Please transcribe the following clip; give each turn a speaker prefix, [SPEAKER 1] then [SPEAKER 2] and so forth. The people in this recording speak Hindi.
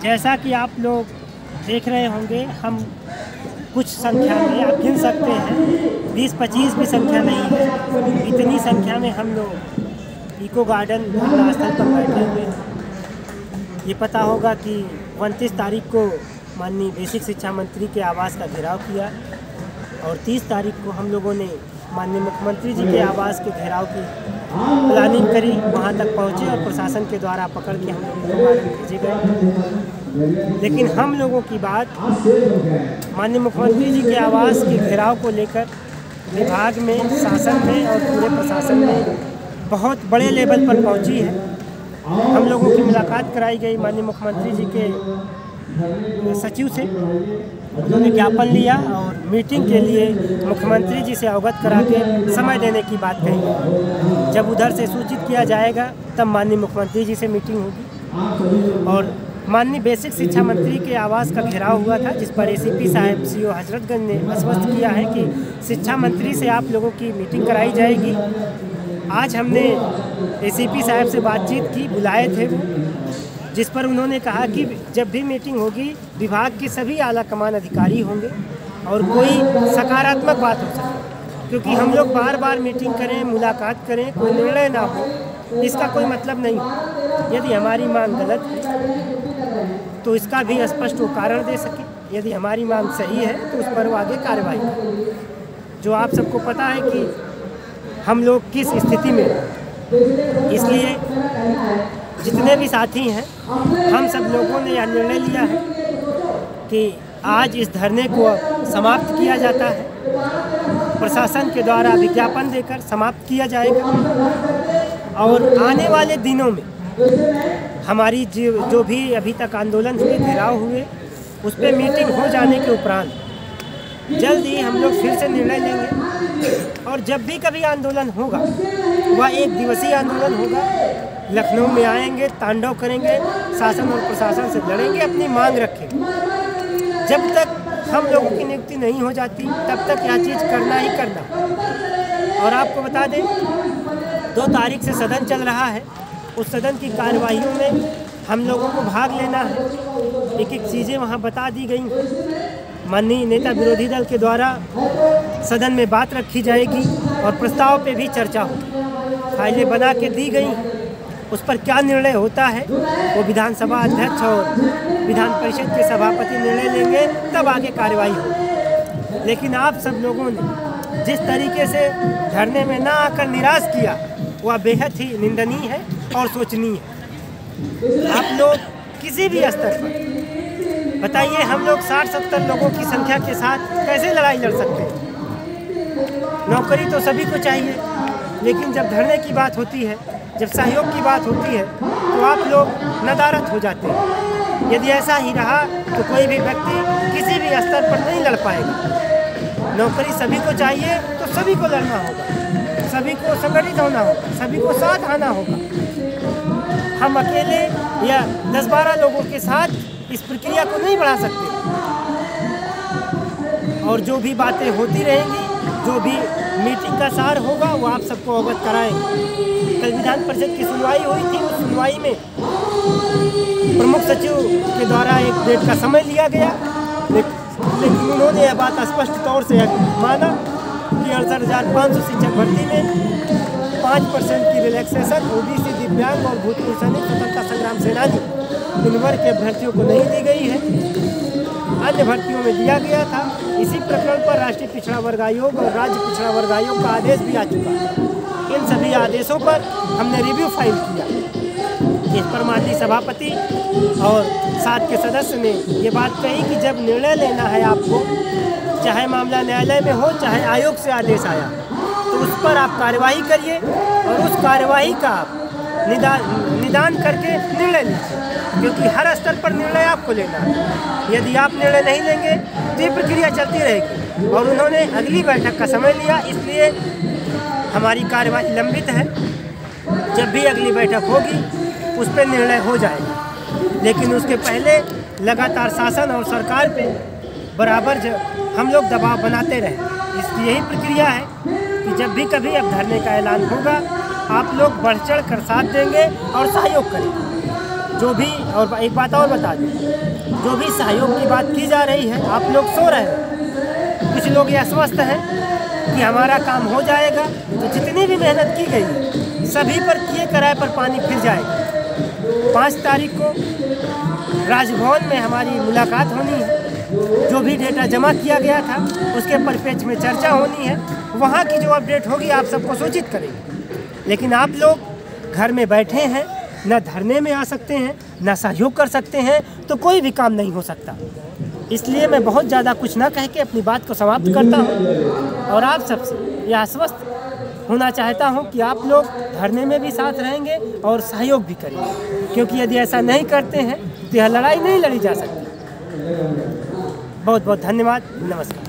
[SPEAKER 1] जैसा कि आप लोग देख रहे होंगे, हम कुछ संख्या में आप गिन सकते हैं, 20-25 भी संख्या नहीं है, इतनी संख्या में हम लोग इको गार्डन धरना स्थल पर बैठे हुए हैं। ये पता होगा कि 29 तारीख को माननीय बेसिक शिक्षा मंत्री के आवास का घेराव किया और 30 तारीख को हम लोगों ने माननीय मुख्यमंत्री जी के आवास के घेराव की प्लानिंग करी, वहाँ तक पहुँचे और प्रशासन के द्वारा पकड़ के हम लोग इको गार्डन भेजे गए। लेकिन हम लोगों की बात माननीय मुख्यमंत्री जी के आवास के घेराव को लेकर विभाग में, शासन में और पूरे प्रशासन में बहुत बड़े लेवल पर पहुँची है। हम लोगों की मुलाकात कराई गई माननीय मुख्यमंत्री जी के सचिव से, उन्होंने ज्ञापन लिया और मीटिंग के लिए मुख्यमंत्री जी से अवगत करा के समय देने की बात कही। जब उधर से सूचित किया जाएगा तब माननीय मुख्यमंत्री जी से मीटिंग होगी। और माननीय बेसिक शिक्षा मंत्री के आवास का घेराव हुआ था, जिस पर एसीपी साहब सीओ हजरतगंज ने आश्वस्त किया है कि शिक्षा मंत्री से आप लोगों की मीटिंग कराई जाएगी। आज हमने एसीपी साहब से बातचीत की, बुलाए थे वो, जिस पर उन्होंने कहा कि जब भी मीटिंग होगी विभाग के सभी आला कमान अधिकारी होंगे और कोई सकारात्मक बात हो सके, क्योंकि हम लोग बार बार मीटिंग करें, मुलाकात करें, कोई निर्णय ना हो, इसका कोई मतलब नहीं। यदि हमारी मांग गलत है तो इसका भी स्पष्ट वो कारण दे सके, यदि हमारी मांग सही है तो उस पर वो आगे कार्रवाई करें। जो आप सबको पता है कि हम लोग किस स्थिति में, इसलिए जितने भी साथी हैं हम सब लोगों ने यह निर्णय लिया है कि आज इस धरने को समाप्त किया जाता है, प्रशासन के द्वारा विज्ञापन देकर समाप्त किया जाएगा और आने वाले दिनों में हमारी जो भी अभी तक आंदोलन हुए, घेराव हुए, उस पर मीटिंग हो जाने के उपरांत जल्द ही हम लोग फिर से निर्णय लेंगे। और जब भी कभी आंदोलन होगा वह 1 दिवसीय आंदोलन होगा। लखनऊ में आएंगे, तांडव करेंगे, शासन और प्रशासन से लड़ेंगे, अपनी मांग रखेंगे। जब तक हम लोगों की नियुक्ति नहीं हो जाती तब तक यह चीज़ करना ही करना। और आपको बता दें 2 तारीख से सदन चल रहा है, उस सदन की कार्यवाहियों में हम लोगों को भाग लेना है। एक चीज़ें वहाँ बता दी गई। माननीय नेता विरोधी दल के द्वारा सदन में बात रखी जाएगी और प्रस्ताव पे भी चर्चा होगी। फाइलें बना के दी गई, उस पर क्या निर्णय होता है वो विधानसभा अध्यक्ष और विधान परिषद के सभापति निर्णय लेंगे, तब आगे कार्रवाई होगी। लेकिन आप सब लोगों ने जिस तरीके से धरने में ना आकर निराश किया वह बेहद ही निंदनीय है और सोचनीय है। आप लोग किसी भी स्तर पर बताइए, हम लोग 60-70 लोगों की संख्या के साथ कैसे लड़ाई लड़ सकते हैं? नौकरी तो सभी को चाहिए, लेकिन जब धरने की बात होती है, जब सहयोग की बात होती है तो आप लोग नदारद हो जाते हैं। यदि ऐसा ही रहा तो कोई भी व्यक्ति किसी भी स्तर पर नहीं लड़ पाएगा। नौकरी सभी को चाहिए तो सभी को लड़ना होगा, सभी को संगठित होना होगा, सभी को साथ आना होगा। हम अकेले या 10-12 लोगों के साथ इस प्रक्रिया को नहीं बढ़ा सकते। और जो भी बातें होती रहेंगी, जो भी मीटिंग का सार होगा वो आप सबको अवगत कराएंगे। कल विधान परिषद की सुनवाई हुई थी, उस सुनवाई में प्रमुख सचिव के द्वारा एक डेट का समय लिया गया, लेकिन उन्होंने यह बात स्पष्ट तौर से माना कि 68,500 शिक्षक भर्ती में 5% की रिलैक्सेशन ओबीसी, दिव्यांग और भूतपूर्व सैनिक, स्वतंत्रता संग्राम सेनानी इन वर्ग के अभ्यर्थियों को नहीं दी गई है, अन्य भर्तियों में दिया गया था। इसी प्रकरण पर राष्ट्रीय पिछड़ा वर्ग आयोग और राज्य पिछड़ा वर्ग आयोग का आदेश भी आ चुका है। इन सभी आदेशों पर हमने रिव्यू फाइल किया। इस पर माननीय सभापति और साथ के सदस्य ने ये बात कही कि जब निर्णय लेना है आपको, चाहे मामला न्यायालय में हो, चाहे आयोग से आदेश आया, तो उस पर आप कार्यवाही करिए और उस कार्यवाही का निदान करके निर्णय लीजिए, क्योंकि हर स्तर पर निर्णय आपको लेना है। यदि आप निर्णय नहीं लेंगे तो ये प्रक्रिया चलती रहेगी। और उन्होंने अगली बैठक का समय लिया, इसलिए हमारी कार्यवाही लंबित है। जब भी अगली बैठक होगी उस पर निर्णय हो जाएगा, लेकिन उसके पहले लगातार शासन और सरकार पे बराबर हम लोग दबाव बनाते रहें। इसकी यही प्रक्रिया है कि जब भी कभी अब धरने का ऐलान होगा आप लोग बढ़ चढ़ कर साथ देंगे और सहयोग करेंगे। जो भी, और एक बात और बता दूँ, जो भी सहयोग की बात की जा रही है, आप लोग सो रहे हैं, कुछ लोग ये आश्वस्त हैं कि हमारा काम हो जाएगा। तो जितनी भी मेहनत की गई सभी पर किए कराए पर पानी फिर जाएगा। 5 तारीख को राजभवन में हमारी मुलाकात होनी है। जो भी डेटा जमा किया गया था उसके परिप्रेक्ष्य में चर्चा होनी है। वहाँ की जो अपडेट होगी आप सबको सूचित करेंगे। लेकिन आप लोग घर में बैठे हैं, न धरने में आ सकते हैं, न सहयोग कर सकते हैं, तो कोई भी काम नहीं हो सकता। इसलिए मैं बहुत ज़्यादा कुछ ना कह के अपनी बात को समाप्त करता हूँ और आप सबसे यह आश्वस्त होना चाहता हूँ कि आप लोग धरने में भी साथ रहेंगे और सहयोग भी करेंगे, क्योंकि यदि ऐसा नहीं करते हैं तो यह लड़ाई नहीं लड़ी जा सकती। बहुत बहुत धन्यवाद, नमस्कार।